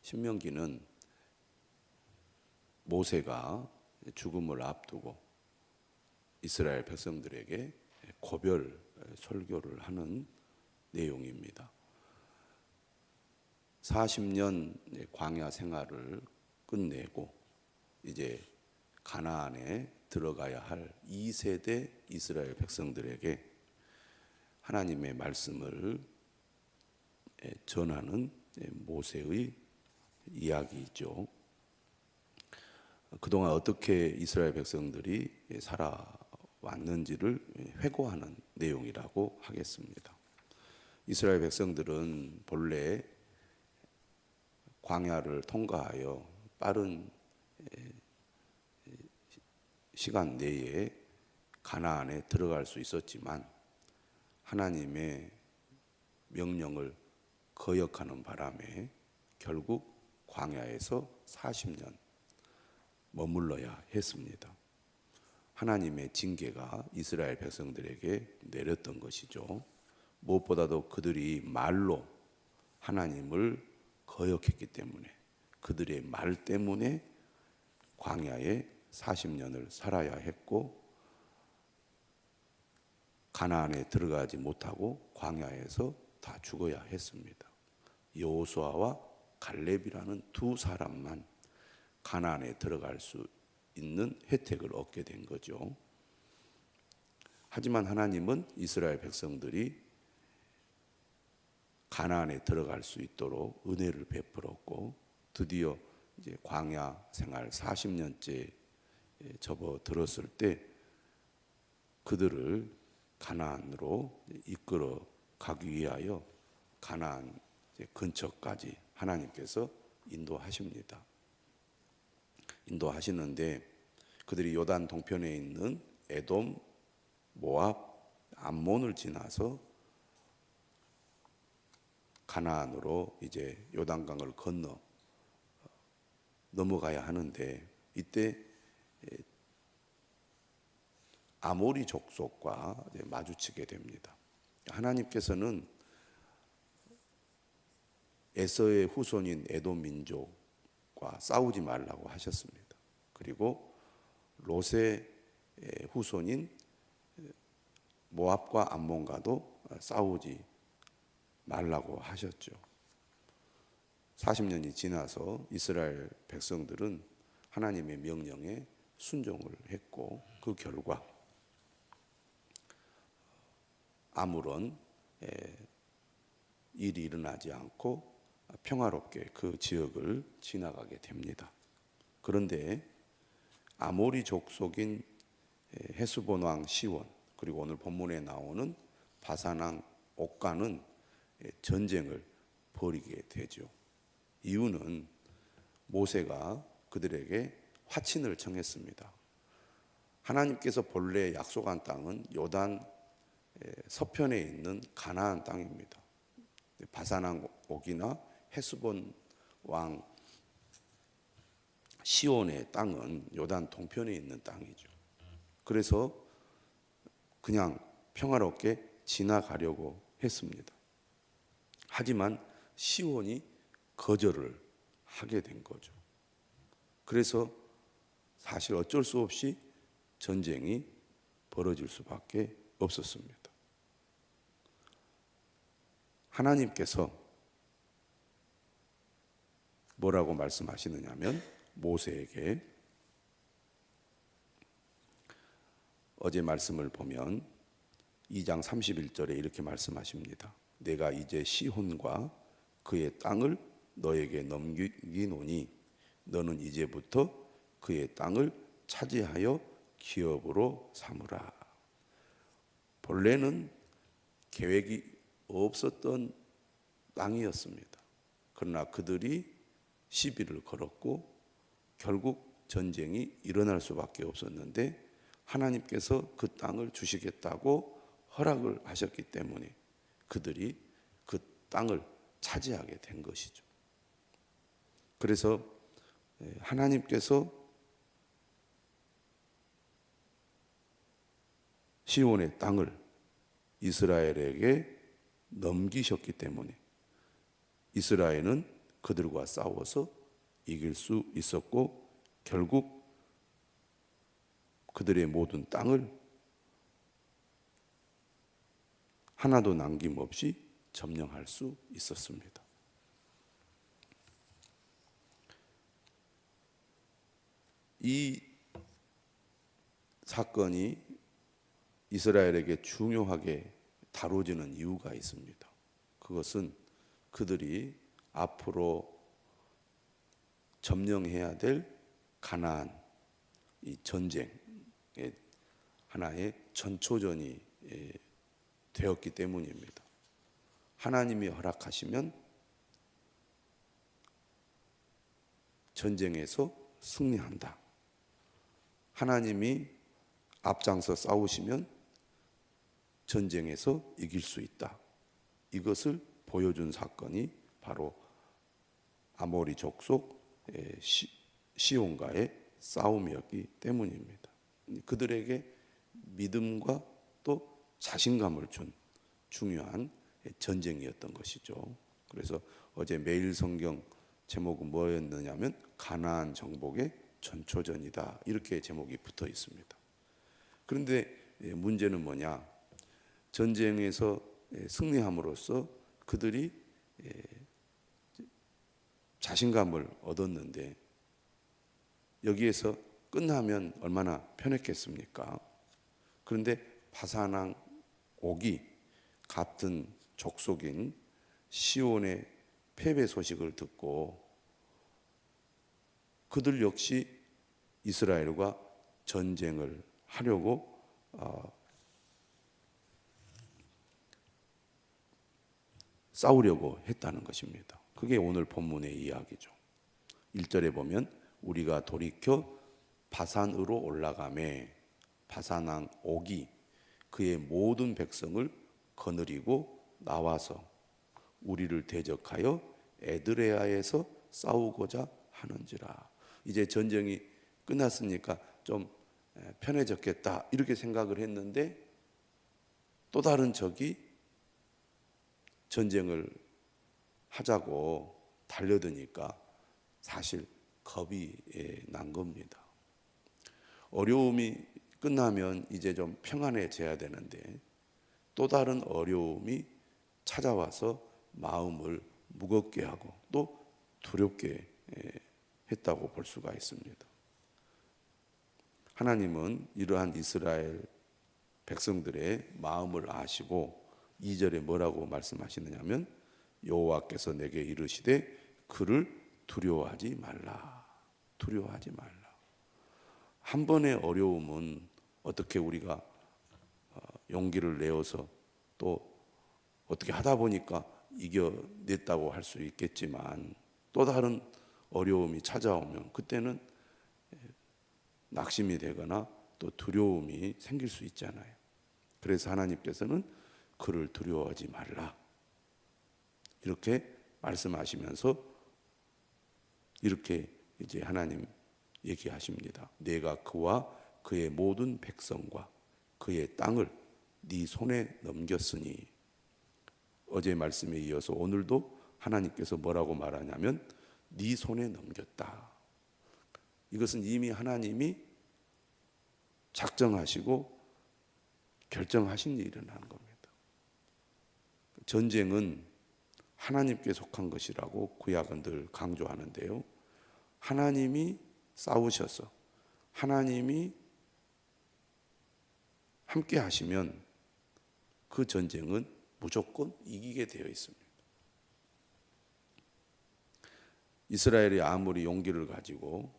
신명기는 모세가 죽음을 앞두고 이스라엘 백성들에게 고별 설교를 하는 내용입니다. 40년 광야 생활을 끝내고 이제 가나안에 들어가야 할 2세대 이스라엘 백성들에게 하나님의 말씀을 전하는 모세의 이야기이죠. 그동안 어떻게 이스라엘 백성들이 살아왔는지를 회고하는 내용이라고 하겠습니다. 이스라엘 백성들은 본래 광야를 통과하여 빠른 시간 내에 가나안에 들어갈 수 있었지만 하나님의 명령을 거역하는 바람에 결국 광야에서 40년 머물러야 했습니다. 하나님의 징계가 이스라엘 백성들에게 내렸던 것이죠. 무엇보다도 그들이 말로 하나님을 거역했기 때문에, 그들의 말 때문에 광야에 40년을 살아야 했고 가나안에 들어가지 못하고 광야에서 다 죽어야 했습니다. 여호수아와 갈렙이라는 두 사람만 가나안에 들어갈 수 있는 혜택을 얻게 된 거죠. 하지만 하나님은 이스라엘 백성들이 가나안에 들어갈 수 있도록 은혜를 베풀었고 드디어 이제 광야 생활 40년째 접어들었을 때 그들을 가나안으로 이끌어 가기 위하여 가나안 근처까지 하나님께서 인도하십니다. 인도하시는데 그들이 요단 동편에 있는 에돔, 모압, 암몬을 지나서 가나안으로 이제 요단강을 건너 넘어가야 하는데 이때 아모리 족속과 마주치게 됩니다. 하나님께서는 에서의 후손인 에돔 민족과 싸우지 말라고 하셨습니다. 그리고 롯의 후손인 모압과 암몬과도 싸우지 말라고 하셨죠. 40년이 지나서 이스라엘 백성들은 하나님의 명령에 순종을 했고 그 결과 아무런 일이 일어나지 않고 평화롭게 그 지역을 지나가게 됩니다. 그런데 아모리 족속인 헤스본 왕 시온 그리고 오늘 본문에 나오는 바산 왕 옥과는 전쟁을 벌이게 되죠. 이유는 모세가 그들에게 화친을 청했습니다. 하나님께서 본래 약속한 땅은 요단 서편에 있는 가나안 땅입니다. 바산 왕 옥이나 헤스본 왕 시온의 땅은 요단 동편에 있는 땅이죠. 그래서 그냥 평화롭게 지나가려고 했습니다. 하지만 시온이 거절을 하게 된 거죠. 그래서 사실 어쩔 수 없이 전쟁이 벌어질 수밖에 없었습니다. 하나님께서 뭐라고 말씀하시느냐면 모세에게 어제 말씀을 보면 2장 31절에 이렇게 말씀하십니다. 내가 이제 시혼과 그의 땅을 너에게 넘기노니 너는 이제부터 그의 땅을 차지하여 기업으로 삼으라. 본래는 계획이 없었던 땅이었습니다. 그러나 그들이 시비를 걸었고 결국 전쟁이 일어날 수밖에 없었는데 하나님께서 그 땅을 주시겠다고 허락을 하셨기 때문에 그들이 그 땅을 차지하게 된 것이죠. 그래서 하나님께서 시온의 땅을 이스라엘에게 넘기셨기 때문에 이스라엘은 그들과 싸워서 이길 수 있었고 결국 그들의 모든 땅을 하나도 남김없이 점령할 수 있었습니다. 이 사건이 이스라엘에게 중요하게 다뤄지는 이유가 있습니다. 그것은 그들이 앞으로 점령해야 될 가나안 이 전쟁의 하나의 전초전이 되었기 때문입니다. 하나님이 허락하시면 전쟁에서 승리한다. 하나님이 앞장서 싸우시면 전쟁에서 이길 수 있다. 이것을 보여준 사건이 바로 아모리 족속 시온과의 싸움이었기 때문입니다. 그들에게 믿음과 또 자신감을 준 중요한 전쟁이었던 것이죠. 그래서 어제 매일 성경 제목은 뭐였느냐면 가나안 정복의 전초전이다. 이렇게 제목이 붙어 있습니다. 그런데 문제는 뭐냐? 전쟁에서 승리함으로써 그들이 자신감을 얻었는데 여기에서 끝나면 얼마나 편했겠습니까? 그런데 바산왕 옥이 같은 족속인 시온의 패배 소식을 듣고 그들 역시 이스라엘과 전쟁을 하려고 싸우려고 했다는 것입니다. 그게 오늘 본문의 이야기죠. 1절에 보면 우리가 돌이켜 바산으로 올라가매 바산왕 옥이 그의 모든 백성을 거느리고 나와서 우리를 대적하여 에드레아에서 싸우고자 하는지라. 이제 전쟁이 끝났으니까 좀 편해졌겠다 이렇게 생각을 했는데 또 다른 적이 전쟁을 하자고 달려드니까 사실 겁이 난 겁니다. 어려움이 끝나면 이제 좀 평안해져야 되는데 또 다른 어려움이 찾아와서 마음을 무겁게 하고 또 두렵게 했다고 볼 수가 있습니다. 하나님은 이러한 이스라엘 백성들의 마음을 아시고 2절에 뭐라고 말씀하시느냐면 여호와께서 내게 이르시되 그를 두려워하지 말라. 두려워하지 말라. 한 번의 어려움은 어떻게 우리가 용기를 내어서 또 어떻게 하다 보니까 이겨냈다고 할 수 있겠지만 또 다른 어려움이 찾아오면 그때는 낙심이 되거나 또 두려움이 생길 수 있잖아요. 그래서 하나님께서는 그를 두려워하지 말라 이렇게 말씀하시면서 이렇게 이제 하나님 얘기하십니다. 내가 그와 그의 모든 백성과 그의 땅을 네 손에 넘겼으니 어제 말씀에 이어서 오늘도 하나님께서 뭐라고 말하냐면 네 손에 넘겼다. 이것은 이미 하나님이 작정하시고 결정하신 일이 일어나는 겁니다. 전쟁은 하나님께 속한 것이라고 구약은 늘 강조하는데요. 하나님이 싸우셔서 하나님이 함께 하시면 그 전쟁은 무조건 이기게 되어 있습니다. 이스라엘이 아무리 용기를 가지고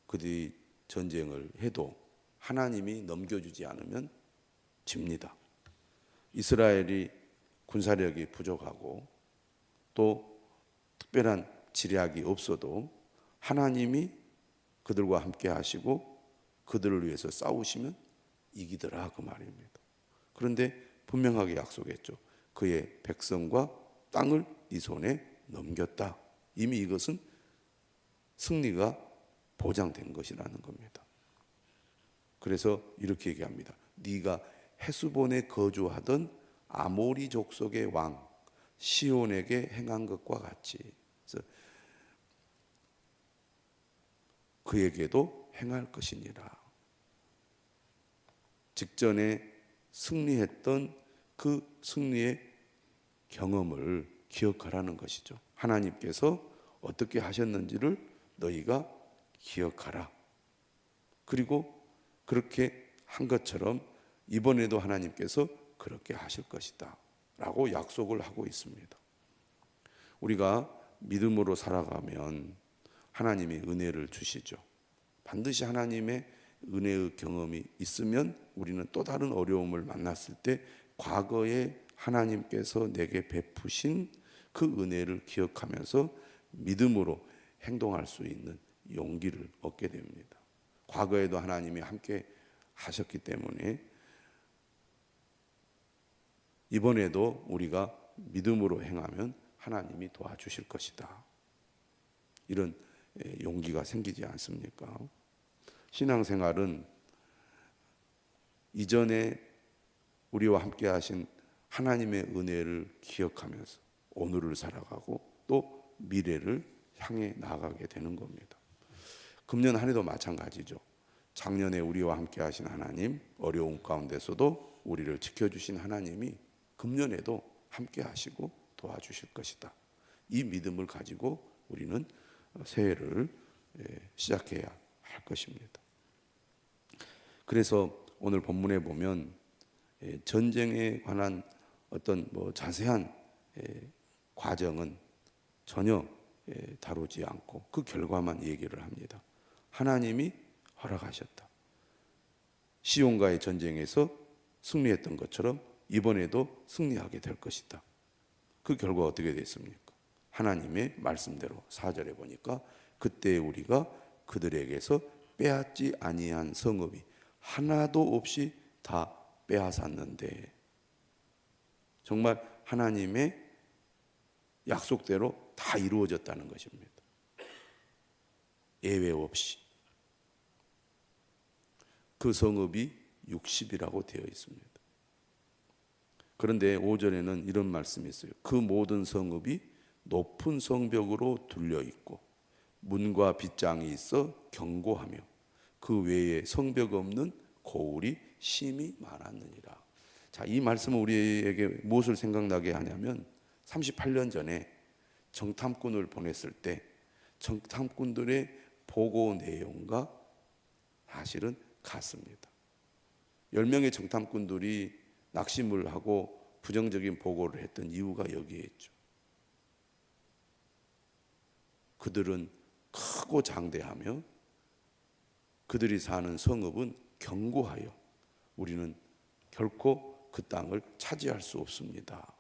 그들이 전쟁을 해도 하나님이 넘겨주지 않으면 집니다. 이스라엘이 군사력이 부족하고 또 특별한 지략이 없어도 하나님이 그들과 함께 하시고 그들을 위해서 싸우시면 이기더라 그 말입니다. 그런데 분명하게 약속했죠. 그의 백성과 땅을 네 손에 넘겼다. 이미 이것은 승리가 보장된 것이라는 겁니다. 그래서 이렇게 얘기합니다. 네가 헤스본에 거주하던 아모리 족속의 왕 시온에게 행한 것과 같이. 그래서 그에게도 행할 것이니라. 직전에 승리했던 그 승리의 경험을 기억하라는 것이죠. 하나님께서 어떻게 하셨는지를 너희가 기억하라. 그리고 그렇게 한 것처럼 이번에도 하나님께서 그렇게 하실 것이다 라고 약속을 하고 있습니다. 우리가 믿음으로 살아가면 하나님이 은혜를 주시죠. 반드시 하나님의 은혜의 경험이 있으면 우리는 또 다른 어려움을 만났을 때 과거에 하나님께서 내게 베푸신 그 은혜를 기억하면서 믿음으로 행동할 수 있는 용기를 얻게 됩니다. 과거에도 하나님이 함께 하셨기 때문에 이번에도 우리가 믿음으로 행하면 하나님이 도와주실 것이다. 이런 용기가 생기지 않습니까? 신앙생활은 이전에 우리와 함께 하신 하나님의 은혜를 기억하면서 오늘을 살아가고 또 미래를 향해 나아가게 되는 겁니다. 금년 한 해도 마찬가지죠. 작년에 우리와 함께 하신 하나님, 어려움 가운데서도 우리를 지켜주신 하나님이 금년에도 함께 하시고 도와주실 것이다. 이 믿음을 가지고 우리는 새해를 시작해야 할 것입니다. 그래서 오늘 본문에 보면 전쟁에 관한 어떤 자세한 과정은 전혀 다루지 않고 그 결과만 얘기를 합니다. 하나님이 허락하셨다. 시온과의 전쟁에서 승리했던 것처럼 이번에도 승리하게 될 것이다. 그 결과 어떻게 됐습니까? 하나님의 말씀대로 4절에 보니까 그때 우리가 그들에게서 빼앗지 아니한 성읍이 하나도 없이 다 빼앗았는데, 정말 하나님의 약속대로 다 이루어졌다는 것입니다. 예외 없이. 그 성읍이 60이라고 되어 있습니다. 그런데 5절에는 이런 말씀이 있어요. 그 모든 성읍이 높은 성벽으로 둘려 있고 문과 빗장이 있어 견고하며 그 외에 성벽 없는 고울이 심히 많았느니라. 자, 이 말씀은 우리에게 무엇을 생각나게 하냐면 38년 전에 정탐꾼을 보냈을 때 정탐꾼들의 보고 내용과 사실은 같습니다. 10명의 정탐꾼들이 낙심을 하고 부정적인 보고를 했던 이유가 여기에 있죠. 그들은 크고 장대하며 그들이 사는 성읍은 견고하여 우리는 결코 그 땅을 차지할 수 없습니다.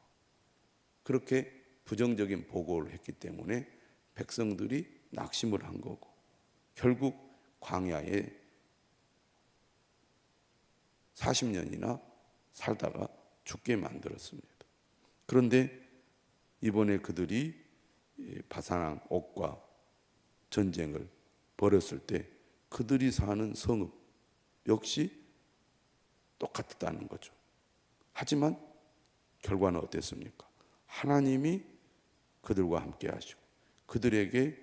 그렇게 부정적인 보고를 했기 때문에 백성들이 낙심을 한 거고 결국 광야에 40년이나 살다가 죽게 만들었습니다. 그런데 이번에 그들이 바산 옥과 전쟁을 벌였을 때 그들이 사는 성읍 역시 똑같다는 거죠. 하지만 결과는 어땠습니까? 하나님이 그들과 함께 하시고 그들에게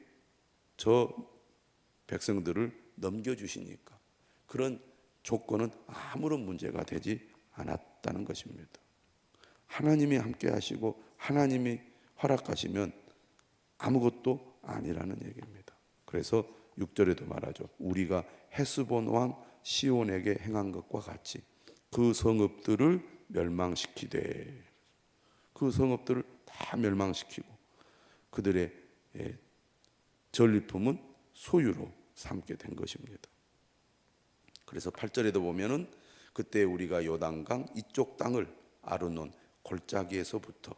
저 백성들을 넘겨주시니까 그런 조건은 아무런 문제가 되지 않았다는 것입니다. 하나님이 함께 하시고 하나님이 허락하시면 아무것도 아니라는 얘기입니다. 그래서 6절에도 말하죠. 우리가 헤스본 왕 시온에게 행한 것과 같이 그 성읍들을 멸망시키되, 그 성읍들을 다 멸망시키고 그들의 전리품은 소유로 삼게 된 것입니다. 그래서 8절에도 보면은 그때 우리가 요단강 이쪽 땅을 아르논 골짜기에서부터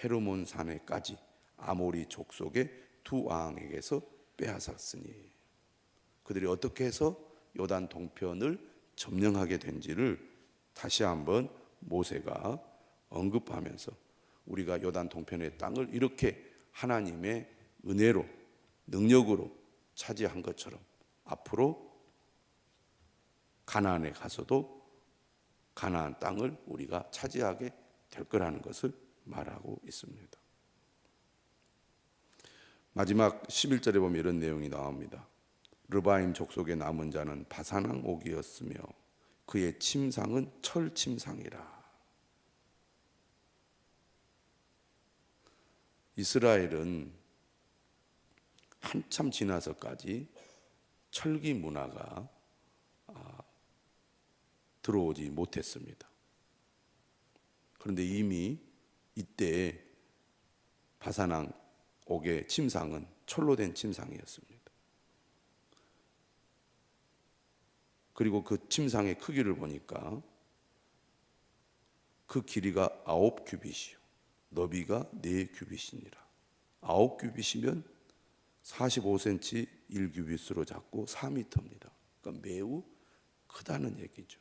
헤르몬 산에까지 아모리 족속의 두 왕에게서 빼앗았으니, 그들이 어떻게 해서 요단 동편을 점령하게 된지를 다시 한번 모세가 언급하면서 우리가 요단 동편의 땅을 이렇게 하나님의 은혜로 능력으로 차지한 것처럼 앞으로 가나안에 가서도 가나안 땅을 우리가 차지하게 될 거라는 것을 말하고 있습니다. 마지막 11절에 보면 이런 내용이 나옵니다. 르바임 족속의 남은 자는 바산왕 옥이었으며 그의 침상은 철 침상이라. 이스라엘은 한참 지나서까지 철기 문화가 들어오지 못했습니다. 그런데 이미 이때 바산왕 옥의 침상은 철로 된 침상이었습니다. 그리고 그 침상의 크기를 보니까 그 길이가 9규빗이요 너비가 4규빗이니라. 9규빗이면 45cm 1규빗으로 잡고 4m입니다. 그러니까 매우 크다는 얘기죠.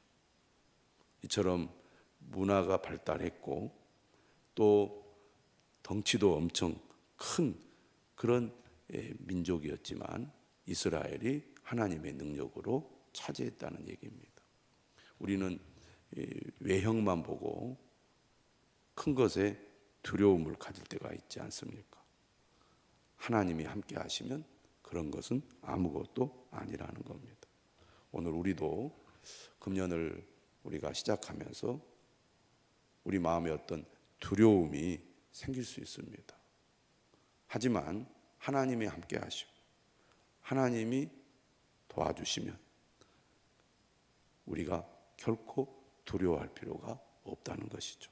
이처럼 문화가 발달했고 또 덩치도 엄청 큰 그런 민족이었지만 이스라엘이 하나님의 능력으로 차지했다는 얘기입니다. 우리는 외형만 보고 큰 것에 두려움을 가질 때가 있지 않습니까? 하나님이 함께 하시면 그런 것은 아무것도 아니라는 겁니다. 오늘 우리도 금년을 우리가 시작하면서 우리 마음에 어떤 두려움이 생길 수 있습니다. 하지만 하나님이 함께 하시고 하나님이 도와주시면 우리가 결코 두려워할 필요가 없다는 것이죠.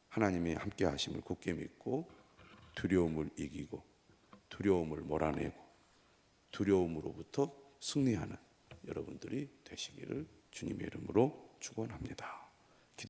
하나님이 함께 하심을 굳게 믿고 두려움을 이기고 두려움을 몰아내고 두려움으로부터 승리하는 여러분들이 되시기를 주님의 이름으로 축원합니다.